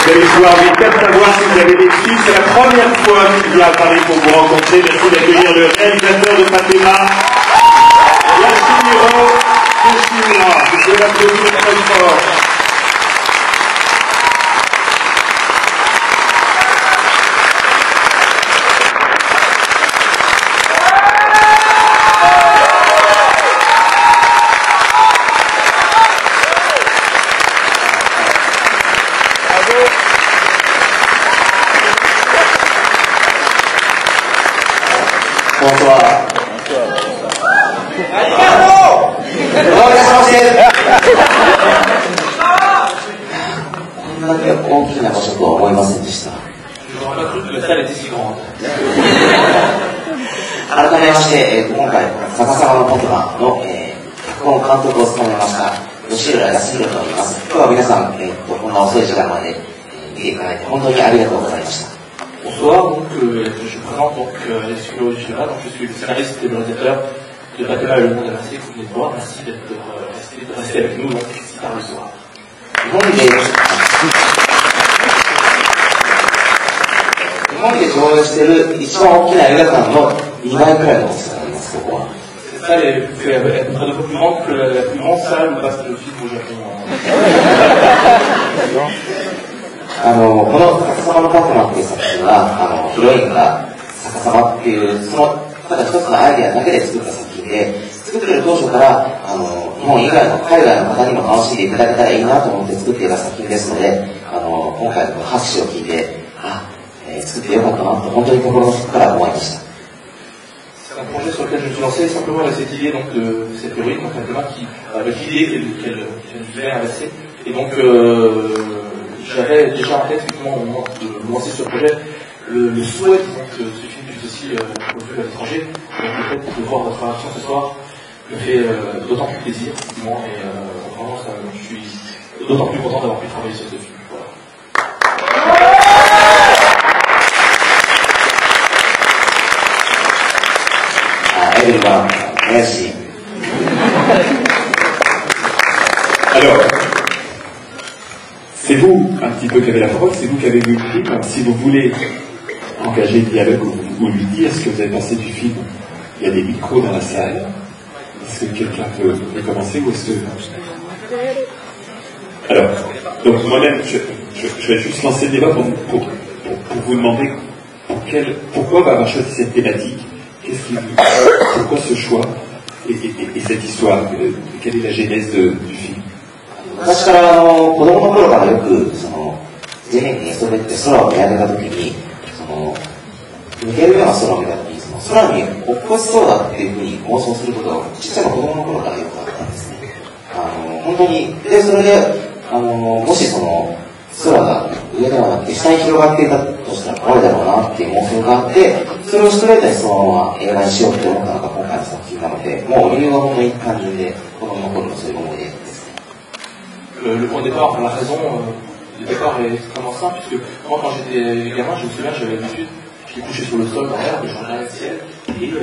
Vous allez pouvoir vite savoir si vous avez des filles. C'est la première fois qu'il vient à Paris pour vous rencontrer. Merci d'accueillir le réalisateur de Fatima, Yashimiro Yoshimura. Vous pouvez l'applaudir très fort. Bonsoir.こんなに大きな場所とは思いませんでした。改めまして、今回、逆さまのパトマの、脚本監督を務めました吉浦康弘と言います。今日は皆さん、こんな遅い時間まで、見ていただいて本当にありがとうございました。Bonsoir, donc je présente donc Yashimiro Yoshimura, donc je suis le scénariste et le réalisateur de Fatima et le monde inversé que vous venez de voir. Merci d'être resté avec nous donc si tard le soir. 日本で上映している一番大きな映画館の2倍くらいの大きさがあります、ここは。C'est ça, être près de plus grande que la plus grande salle où passe le film au Japon. この逆さまのパトマっていう作品は、ヒロインが逆さまっていう、その、ただ一つのアイデアだけで作った作品で、作ってる当初から、日本以外の海外の方にも楽しんでいただけたらいいなと思って作っていた作品ですので、今回の拍手を聞いて、作ってよかったなと、本当に心の底から思いました。C'est un projet sur lequel je me suis lancé simplement avec cette idée donc, de cette héroïne, donc Fatima, avec l'idée qu'elle voulait inverser. Et donc, j'avais déjà en tête, effectivement, au moment de me lancer sur le projet, le souhait que ce film puisse aussi produire à l'étranger. Donc le fait de voir votre réaction ce soir me fait d'autant plus plaisir, effectivement, et vraiment, je suis d'autant plus content d'avoir pu travailler sur ce film. Voilà. Everyone, merci. Alors, c'est vous un petit peu qui avez la parole, c'est vous qui avez vu le film. Alors, si vous voulez engager le dialogue ou lui dire ce que vous avez pensé du film, il y a des micros dans la salle. Est-ce que quelqu'un peut commencer ou est-ce que... Alors, donc moi-même, je vais juste lancer le débat pour vous demander pourquoi va avoir choisi cette thématique, pourquoi ce choix et cette histoire, quelle est la genèse du film. 私から子供の頃からよく地面に寝そべって空を見上げたときに抜けるような空を見たときに空に落っこちそうだっていうふうに妄想することがちっちゃな子供の頃からよくあったんですね。本当にでそれでもし空が上ではなくて下に広がっていたとしたら怖いだろうなっていう妄想があってそれをストレートにそのまま映画にしようって思ったのが今回の作品なのでもう理由は本当に単純で子供の頃のそういう思い出ですね。Le point de départ, la raison du départ est extrêmement simple, puisque moi quand j'étais gamin, je me souviens, j'avais l'habitude, j'étais couché sur le sol dans l'air, je regardais le ciel, et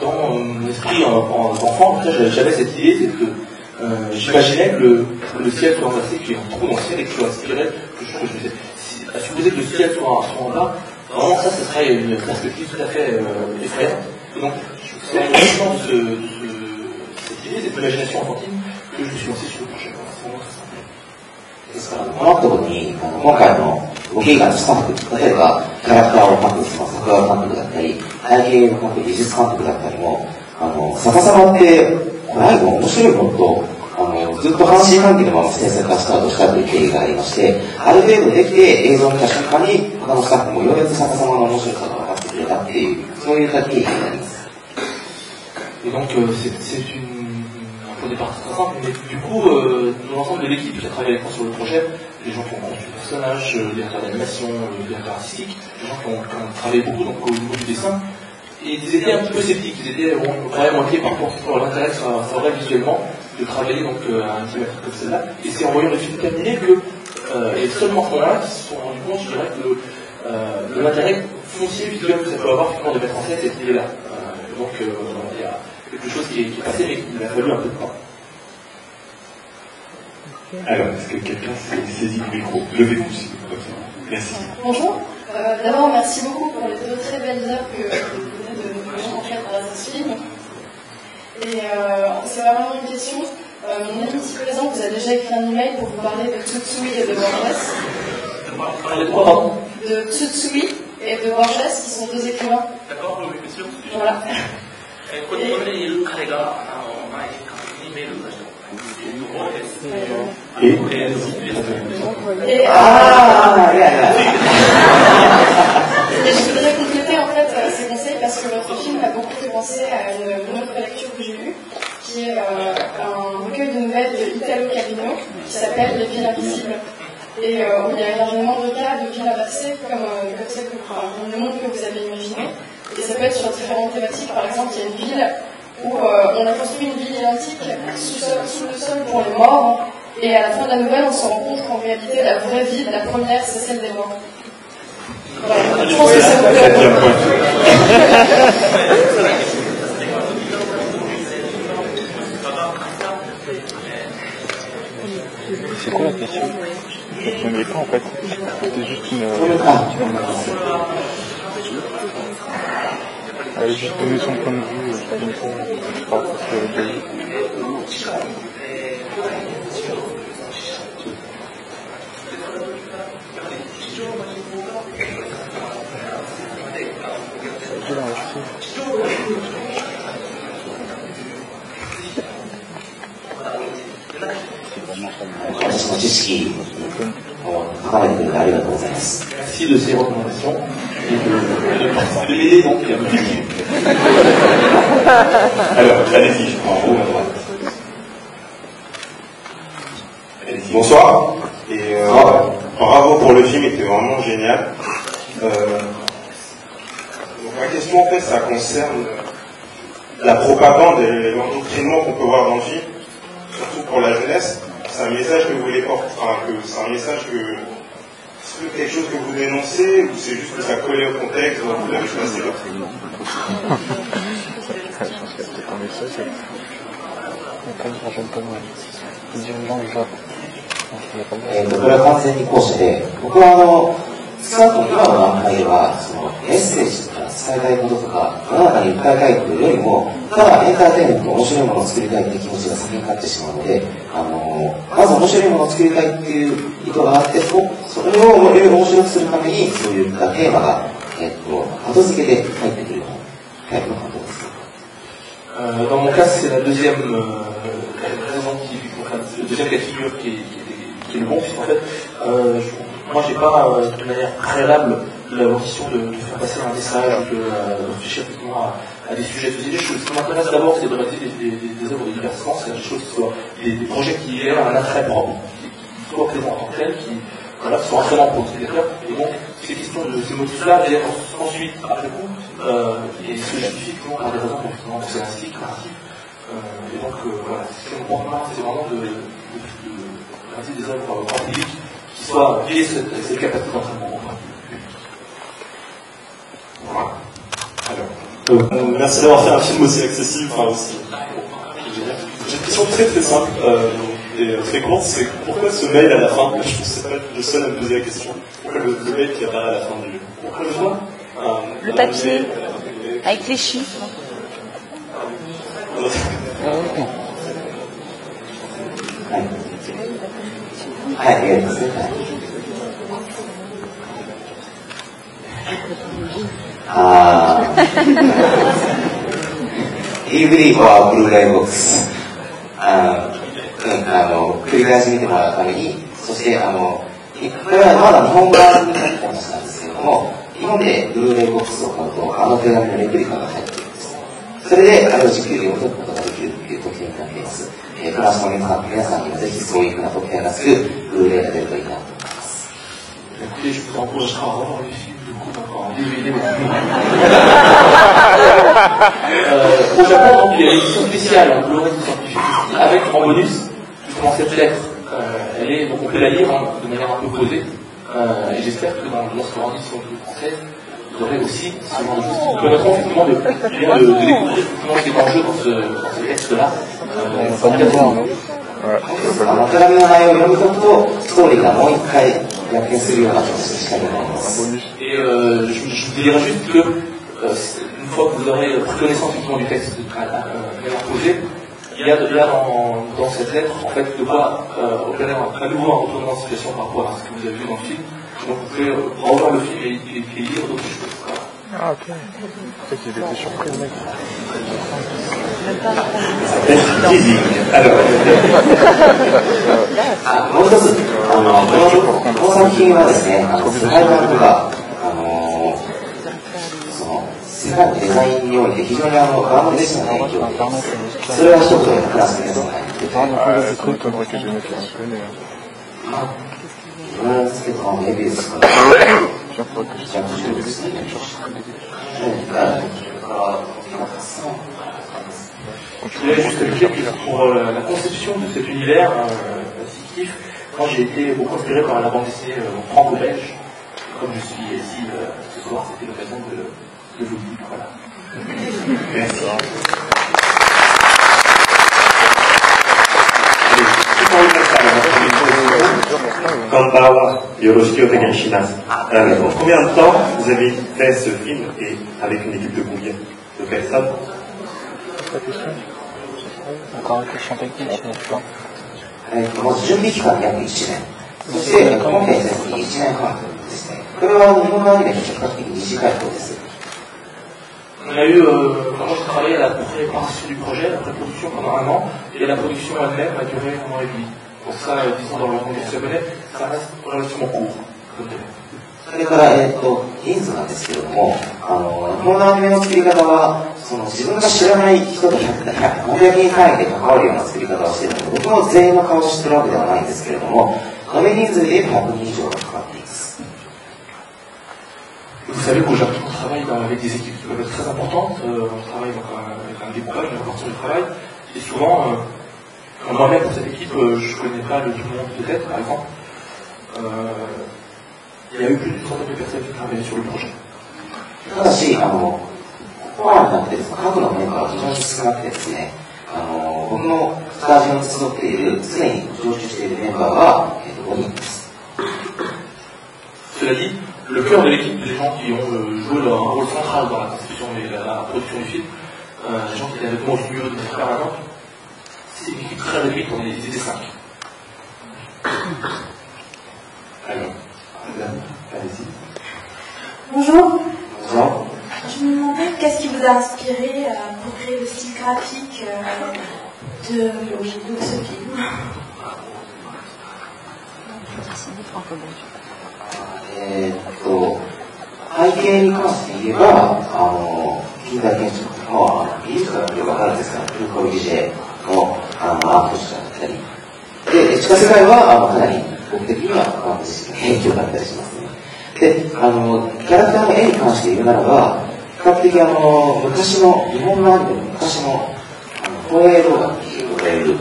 dans mon esprit d'enfant, j'avais cette idée, c'est que j'imaginais que le ciel soit inversé, qu'il y ait un trou dans le ciel et que je sois aspiré, que je me disais, à supposer que le ciel soit en bas, vraiment ça, ce serait une perspective tout à fait effrayante. Et donc, c'est en fonction de cette idée, cette imagination enfantine, que je me suis lancé sur le projet. ですからこの後に今回のロケ以外のスタッフ、例えばキャラクターを描く作画監督だったり背景を描く美術監督だったりも逆さまって怖いも面白いものとずっと半信半疑のまま制作がスタートしたという経緯がありましてある程度できて映像を見た瞬間に他のスタッフもようやく逆さまの面白さが分かってくれたっていうそういった経緯になります。Et donc c'est un départ très simple, mais du coup, l'ensemble de l'équipe qui a travaillé avec moi sur le projet, les gens qui ont conçu le personnage, les directeurs d'animation, les directeurs artistiques, les gens qui ont travaillé beaucoup donc, au niveau du dessin, et ils étaient un petit peu sceptiques, ils étaient quand même inquiets par rapport à l'intérêt que ça aurait visuellement de travailler donc, à un thématique comme celle-là. Et c'est en voyant le film terminé que, et seulement à ce moment-là, qu'ils se sont rendus compte, je dirais, de l'intérêt foncier visuel que ça peut avoir finalement de mettre en scène cette idée-là. Donc, il y a quelque chose qui est passé, mais il a fallu un peu de temps. Alors, est-ce que quelqu'un saisit le micro? Levez-vous, s'il vous plaît. Merci. Bonjour. D'abord, merci beaucoup pour les 2 très belles œuvres que vous venez de nous montrer à travers ce film. Et c'est vraiment une question. Mon ami ici présent vous a déjà écrit un email pour vous parler de Tsutsui et de Borges. De Tsutsui et de Borges, qui sont 2 écrivains. D'accord, oui, bien sûr. Voilà. Et je voudrais compléter en fait ces conseils parce que votre film m'a beaucoup fait penser à une autre lecture que j'ai lue, qui est un recueil de nouvelles de Italo Calvino qui s'appelle Les villes invisibles. Et où il y a énormément de cas de villes inversées comme celle que le monde que vous avez imaginé. Et ça peut être sur différentes thématiques. Par exemple, il y a une ville où on a construit une ville identique sous le sol pour les morts. Et à la fin de la nouvelle, on se rend compte qu'en réalité, la vraie ville, la première, c'est celle des morts. Voilà, je pense que ça vous plaît. C'est quoi la question? Je ne connais pas en fait. C'était juste une... Elle a juste donné son point de vue. Je sais pas ce qu'elle a dit. Merci de ces recommandations et de m'aider donc à me fixer. Alors, allez-y, en haut à droite. Bonsoir, et bravo pour le film, il était vraiment génial. Donc ma question en fait, ça concerne la propagande et l'endoctrinement qu'on peut voir dans le film, surtout pour la jeunesse. C'est un message que vous voulez porter, c'est un message que c'est quelque chose que vous dénoncez ou c'est juste que ça collait au contexte dont vous l'avez choisi là? Je pense qu'il y a peut-être un message. On ne rajoute pas mal. Les dirigeants du Japon. これは完全に後者で、僕は少なくとも今の段階ではそのメッセージとか伝えたいこととか世の中に訴えたいというよりも、ただエンターテインメントの面白いものを作りたいという気持ちが先に立ってしまうので、まず面白いものを作りたいっていう意図があって、それをより面白くするためにそういったテーマが後付けで入ってくるタイプの感動です。Dans mon cas, c'est la deuxième raison le deuxième cas de figure qui est le bon, puisqu'en fait, moi j'ai pas de manière préalable la volonté de faire passer un message, de réfléchir effectivement à des sujets. Ce qui m'intéresse d'abord, c'est de réaliser des œuvres de divertissement, c'est des choses qui soient des projets qui aient un attrait propre, qui soient présents en tant que tels, qui sont entraînants pour le spectateur. Et donc, ces questions de ces motifs-là viennent ensuite, après coup, et se justifient par des raisons scénaristiques, narratives. Et donc, voilà, ce qui me prend maintenant, c'est vraiment de réaliser des œuvres grand public qui soient liées à cette capacité d'entraînement. Merci d'avoir fait un film aussi accessible, enfin aussi. J'ai une question très très simple et très courte, c'est pourquoi ce mail à la fin? Je trouve que c'est pas le seul à me poser la question. Pourquoi le mail qui apparaît à la fin du... Pourquoi le choix le papier, avec les chiffres. DVD はブルーレイボックス繰り返し見てもらうために、そしてこれはまだ日本側に書いた話なんですけれども、日本でブルーレイボックスを買うと手紙のレプリカが入っているんです。それであれを時給で読むことができるという特典になっています。フランスの皆さんにもぜひそういうふうな特典がつくブルーレイが出るといいなと思います。Écoutez, je vous encouragerai à revoir le film du coup en DVD. Au Japon, donc, il y a une édition spéciale en Blu-ray scientifique avec en bonus justement cette lettre. Donc on peut la lire de manière un peu posée. Et j'espère que lorsque l'on dit sur le français, vous aurez aussi ce genre de choses qui permettront effectivement de découvrir effectivement ce qui est en jeu dans ce texte-là. 手紙の内容を読み解くと、ストーリーがもう一回逆転するような仕掛けになります。Et je vous dirais juste que une fois que vous aurez pris connaissance du texte posé, il y a dans cette lettre en fait de quoi opérer à nouveau un retournement de situation par rapport à ce que vous avez vu dans le film. Donc vous pouvez revoir le film et lire d'autres choses. Ah ok. En fait il était surpris le mec. Alors, もう一つ、この作品はですね、世界観とか、世界のデザインにおいて非常にバーノデジタルな影響を受けます。それは一つのクラスのやつが入っていて、いろいろですけど、メビウスから、110ですね。Je voulais juste dire que pour la conception de cet univers fictif, moi j'ai été beaucoup inspiré par la bande dessinée franco-belge. Comme je suis ici ce soir, c'était l'occasion de vous le dire. Voilà. Merci. こんばんは。よろしくお願いします。Combien de temps vous avez fait ce film et avec une équipe de combien de personnes? Encore une question technique, je ne sais pas. まず準備期間約1年。そして今回ですね、1年半ですね。これは日本のアニメと比較的短い方です。On a eu, quand j'ai travaillé à la première partie du projet, la pré-production pendant 1 an, et la production elle-même a duré 1 an et demi. Pour ça, disons dans le contexte japonais, ça reste relativement court. それから、人数なんですけれども、日本のアニメの作り方は、自分が知らない人と何百人単位で関わるような作り方をしているので、僕も全員の顔を知ってるわけではないんですけれども、画面人数で言えば100人以上が関わっています。Vous savez qu'au Japon, on travaille avec des équipes qui peuvent être très importantes. On travaille avec un découpage, une répartition du travail. Et souvent, moi-même, pour cette équipe, je ne connais pas tout le monde peut-être, par exemple. Il y a eu plus d'une centaine de personnes qui travaillaient sur le projet. ただし、コアになって各のメンバーが非常に少なくてですね、僕のスタジオに集っている、常に常駐しているメンバーが5人です。Cela dit, le cœur de l'équipe, les gens qui ont joué un rôle central dans la conception et la production du film, les gens qui étaient avec moi au milieu de notre permanente, c'est une équipe très réduite, on était 5. Alors, madame, allez-y. Bonjour. Bonjour. Je me demandais qu'est-ce qui vous a inspiré pour créer le style graphique de ce film. 背景に関して言えば、近代建築の美術がよくわかるんですが、ルーコ・ビジェのアート史だったり、で、地下世界はかなり僕的には影響だったりしますね。で、キャラクターの絵に関して言うならば、比較的昔の日本のアニメの昔の放映動画って言われる、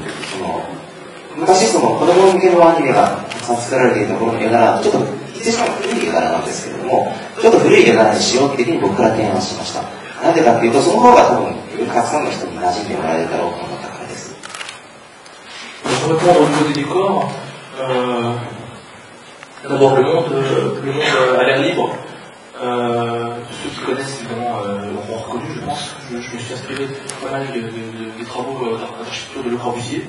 昔子供向けのアニメがたくさん作られていた頃の絵柄、ちょっと言ってしまうと古い絵柄なんですけれども、ちょっと古い絵柄にしようっていうふうに僕から提案しました。なんでかっていうと、その方が多分、たくさんの人に馴染んでもらえるだろうと思ったからです。Pour répondre au niveau des décors, d'abord le monde à l'air libre. Ceux qui connaissent évidemment l'auront reconnu, je pense. Je me suis inspiré pas mal des travaux d'architecture de Le Corbusier.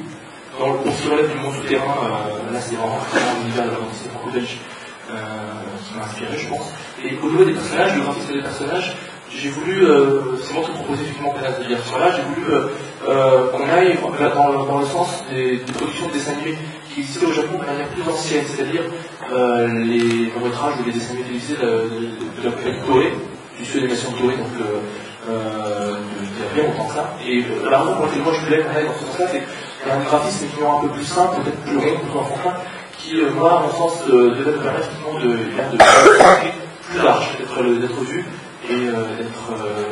Pour ce qui relève du monde souterrain, là c'est vraiment l'univers de la bande dessinée franco-belge qui m'a inspiré, je pense. Et au niveau des personnages, le graphisme des personnages, j'ai voulu, c'est moi qui proposais effectivement cette direction-là, j'ai voulu qu'on aille dans le sens des productions de dessins animés qui existaient au Japon de manière plus ancienne, c'est-à-dire les longs-métrages ou les dessins animés télévisés de la compagnie Toei, du studio d'animation Toei, donc il y a bien longtemps que ça. Et la raison pour laquelle moi je voulais aller dans ce sens-là, c'est qu'il y a un graphisme qui est un peu plus simple, peut-être plus rond, plus enfantin, qui, moi, à mon sens, devait me permettre effectivement de plus large, d'être vu et d'être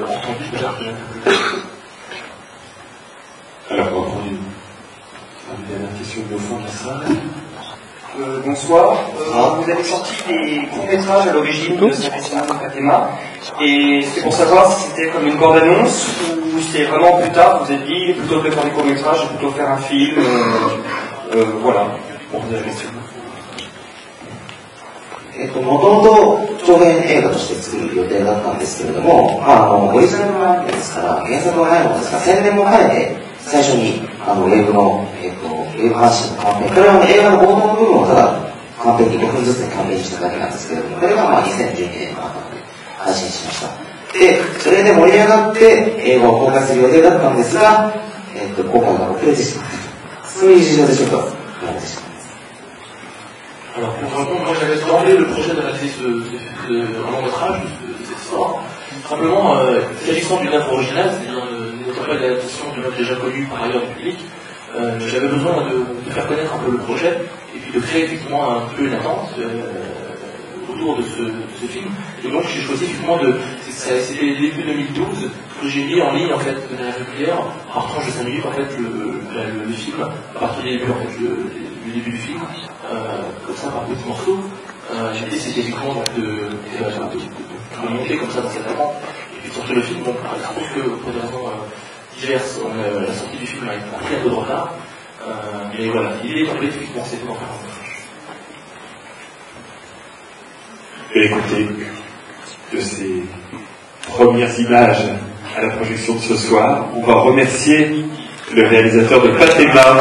entendu peut-être un peu plus. Alors, on va prendre une dernière question de fond de la salle. Bonsoir. Vous avez sorti des courts-métrages à l'origine de Sabrina Katema. Et c'était pour savoir si c'était comme une bande-annonce ou si c'est vraiment plus tard, vous êtes dit plutôt que de faire des courts-métrages, plutôt faire un film. voilà, pour poser la question. もともと長編映画として作る予定だったんですけれども、オリジナルのアニメですから、原作はないものですから、宣伝も兼ねて、最初にウェブの、ウェブ配信のキャンペーン、これは映画の冒頭の部分をただ、キャンペーンに5分ずつでキャンペーンしただけなんですけれども、これが2012年の頭で配信しました。で、それで盛り上がって映画を公開する予定だったんですが、公開が遅れてしまった。そういう事情でちょっと言われてしまいます。Alors pour répondre, moi j'avais demandé le projet de réaliser un long métrage de cette histoire. Simplement, s'agissant d'une œuvre originale, c'est-à-dire n'étant pas l'adaptation d'une œuvre déjà connue par ailleurs du public, j'avais besoin de faire connaître un peu le projet et puis de créer effectivement un peu une attente autour de ce film. Et donc j'ai choisi effectivement c'était début 2012 que j'ai mis en ligne en fait de manière régulière, par tranche de 5 minutes en fait le film, à partir du début en fait du début du film, comme ça par petits morceaux. L'idée c'était effectivement donc de monter comme ça dans cette attente et puis de sortir le film. Donc il se trouve que pour des raisons diverses, la sortie du film a pris un peu de retard. Mais voilà, l'idée est effectivement c'était d'en faire un métrage. Et écoutez, de ces premières images à la projection de ce soir, on va remercier le réalisateur de Fatema.